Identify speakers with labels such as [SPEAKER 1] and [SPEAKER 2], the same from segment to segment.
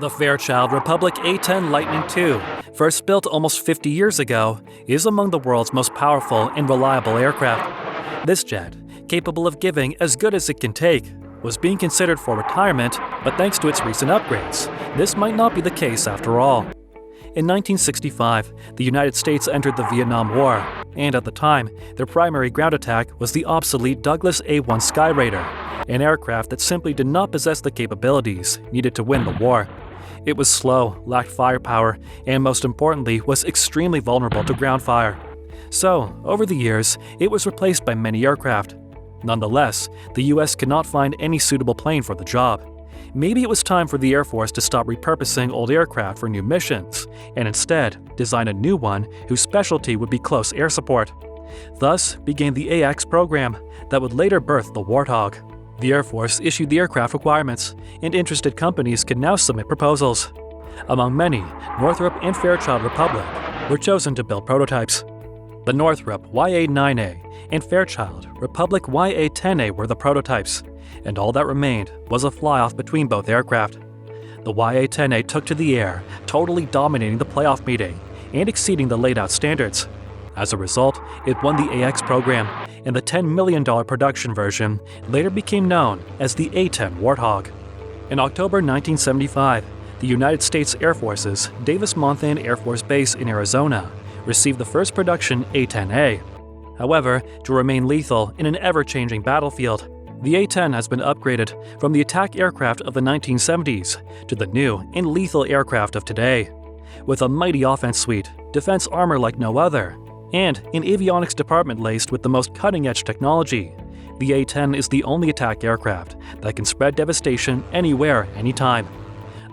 [SPEAKER 1] The Fairchild Republic A10 Lightning II, first built almost 50 years ago, is among the world's most powerful and reliable aircraft. This jet, capable of giving as good as it can take, was being considered for retirement, but thanks to its recent upgrades, this might not be the case after all. In 1965, the United States entered the Vietnam War, and at the time, their primary ground attack was the obsolete Douglas A-1 Skyraider, an aircraft that simply did not possess the capabilities needed to win the war. It was slow, lacked firepower, and most importantly, was extremely vulnerable to ground fire. So, over the years, it was replaced by many aircraft. Nonetheless, the US could not find any suitable plane for the job. Maybe it was time for the Air Force to stop repurposing old aircraft for new missions, and instead design a new one whose specialty would be close air support. Thus began the AX program that would later birth the Warthog. The Air Force issued the aircraft requirements, and interested companies could now submit proposals. Among many, Northrop and Fairchild Republic were chosen to build prototypes. The Northrop YA-9A and Fairchild Republic YA-10A were the prototypes, and all that remained was a fly-off between both aircraft. The YA-10A took to the air, totally dominating the playoff meeting and exceeding the laid-out standards. As a result, it won the AX program, and the $10 million production version later became known as the A10 Warthog. In October 1975, the United States Air Force's Davis-Monthan Air Force Base in Arizona received the first production A10A. However, to remain lethal in an ever-changing battlefield, the A10 has been upgraded from the attack aircraft of the 1970s to the new and lethal aircraft of today. With a mighty offense suite, defense armor like no other, and an avionics department laced with the most cutting-edge technology, the A-10 is the only attack aircraft that can spread devastation anywhere, anytime.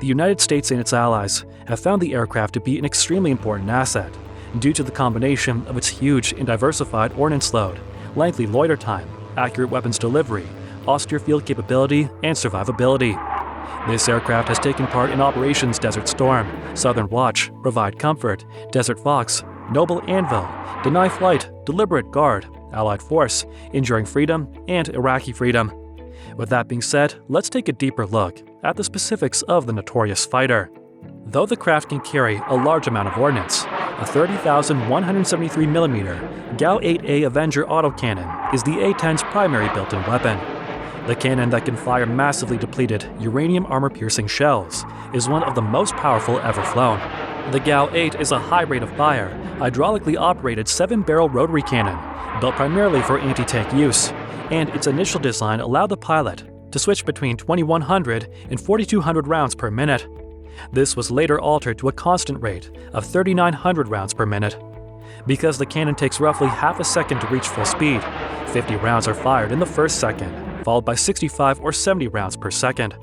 [SPEAKER 1] The United States and its allies have found the aircraft to be an extremely important asset due to the combination of its huge and diversified ordnance load, lengthy loiter time, accurate weapons delivery, austere field capability, and survivability. This aircraft has taken part in Operations Desert Storm, Southern Watch, Provide Comfort, Desert Fox, Noble Anvil, Deny Flight, Deliberate Guard, Allied Force, Enduring Freedom, and Iraqi Freedom. With that being said, let's take a deeper look at the specifics of the notorious fighter. Though the craft can carry a large amount of ordnance, a 30,173mm GAU-8A Avenger autocannon is the A-10's primary built-in weapon. The cannon that can fire massively depleted uranium armor-piercing shells is one of the most powerful ever flown. The GAU-8 is a high-rate-of-fire, hydraulically operated 7-barrel rotary cannon, built primarily for anti-tank use, and its initial design allowed the pilot to switch between 2,100 and 4,200 rounds per minute. This was later altered to a constant rate of 3,900 rounds per minute. Because the cannon takes roughly half a second to reach full speed, 50 rounds are fired in the first second, followed by 65 or 70 rounds per second.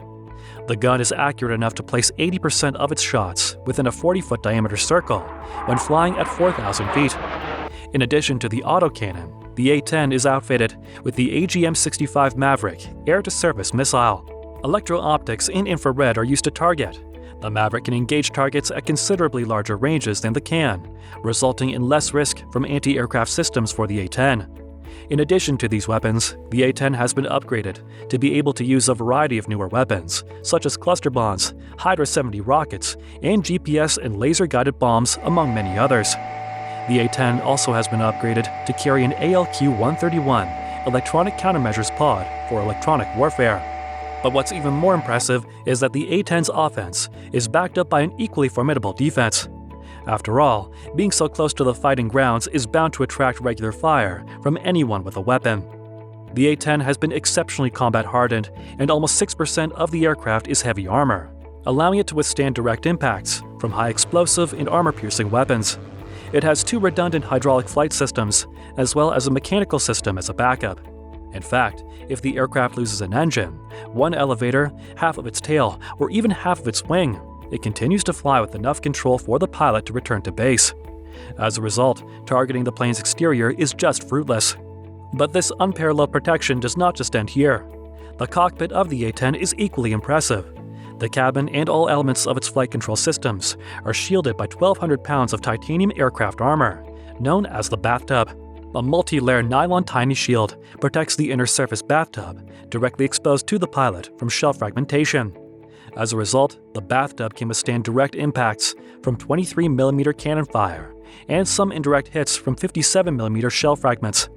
[SPEAKER 1] The gun is accurate enough to place 80% of its shots within a 40-foot diameter circle when flying at 4,000 feet. In addition to the autocannon, the A-10 is outfitted with the AGM-65 Maverick air-to-surface missile. Electro-optics and infrared are used to target. The Maverick can engage targets at considerably larger ranges than the can, resulting in less risk from anti-aircraft systems for the A-10. In addition to these weapons, the A-10 has been upgraded to be able to use a variety of newer weapons, such as cluster bombs, Hydra 70 rockets, and GPS and laser-guided bombs, among many others. The A-10 also has been upgraded to carry an ALQ-131 electronic countermeasures pod for electronic warfare. But what's even more impressive is that the A-10's offense is backed up by an equally formidable defense. After all, being so close to the fighting grounds is bound to attract regular fire from anyone with a weapon. The A-10 has been exceptionally combat-hardened, and almost 6% of the aircraft is heavy armor, allowing it to withstand direct impacts from high-explosive and armor-piercing weapons. It has 2 redundant hydraulic flight systems, as well as a mechanical system as a backup. In fact, if the aircraft loses an engine, one elevator, half of its tail, or even half of its wing, it continues to fly with enough control for the pilot to return to base. As a result, targeting the plane's exterior is just fruitless. But this unparalleled protection does not just end here. The cockpit of the A-10 is equally impressive. The cabin and all elements of its flight control systems are shielded by 1,200 pounds of titanium aircraft armor, known as the bathtub. A multi-layer nylon tiny shield protects the inner surface bathtub, directly exposed to the pilot from shell fragmentation. As a result, the bathtub can withstand direct impacts from 23mm cannon fire and some indirect hits from 57mm shell fragments.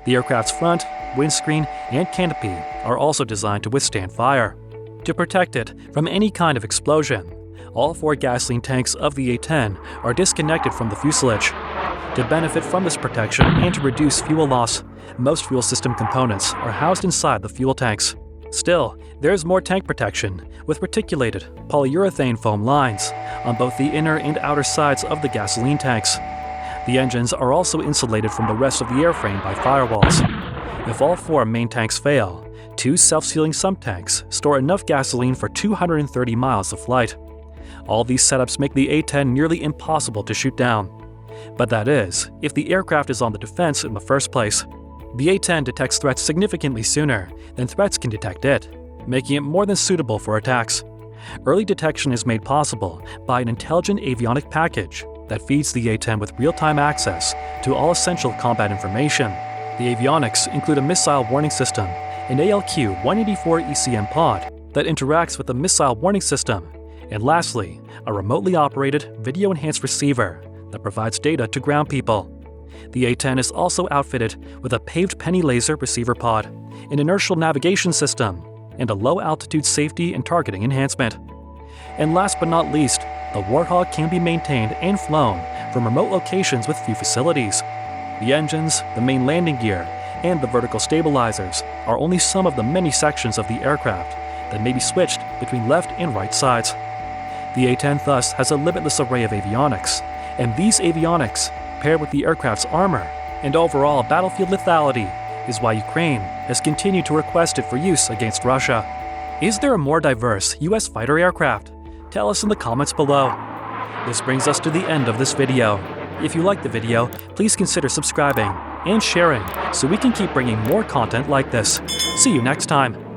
[SPEAKER 1] The aircraft's front, windscreen, and canopy are also designed to withstand fire. To protect it from any kind of explosion, all 4 gasoline tanks of the A-10 are disconnected from the fuselage. To benefit from this protection and to reduce fuel loss, most fuel system components are housed inside the fuel tanks. Still, there's more tank protection with reticulated polyurethane foam lines on both the inner and outer sides of the gasoline tanks. The engines are also insulated from the rest of the airframe by firewalls. If all 4 main tanks fail, 2 self-sealing sub-tanks store enough gasoline for 230 miles of flight. All these setups make the A-10 nearly impossible to shoot down. But that is, if the aircraft is on the defense in the first place. The A-10 detects threats significantly sooner than threats can detect it, making it more than suitable for attacks. Early detection is made possible by an intelligent avionic package that feeds the A-10 with real-time access to all essential combat information. The avionics include a missile warning system, an ALQ-184 ECM pod that interacts with the missile warning system, and lastly, a remotely operated video-enhanced receiver that provides data to ground people. The A-10 is also outfitted with a paved penny laser receiver pod, an inertial navigation system, and a low-altitude safety and targeting enhancement. And last but not least, the Warthog can be maintained and flown from remote locations with few facilities. The engines, the main landing gear, and the vertical stabilizers are only some of the many sections of the aircraft that may be switched between left and right sides. The A-10 thus has a limitless array of avionics, and these avionics, paired with the aircraft's armor and overall battlefield lethality, is why Ukraine has continued to request it for use against Russia. Is there a more diverse U.S. fighter aircraft? Tell us in the comments below. This brings us to the end of this video. If you liked the video, please consider subscribing and sharing so we can keep bringing more content like this. See you next time.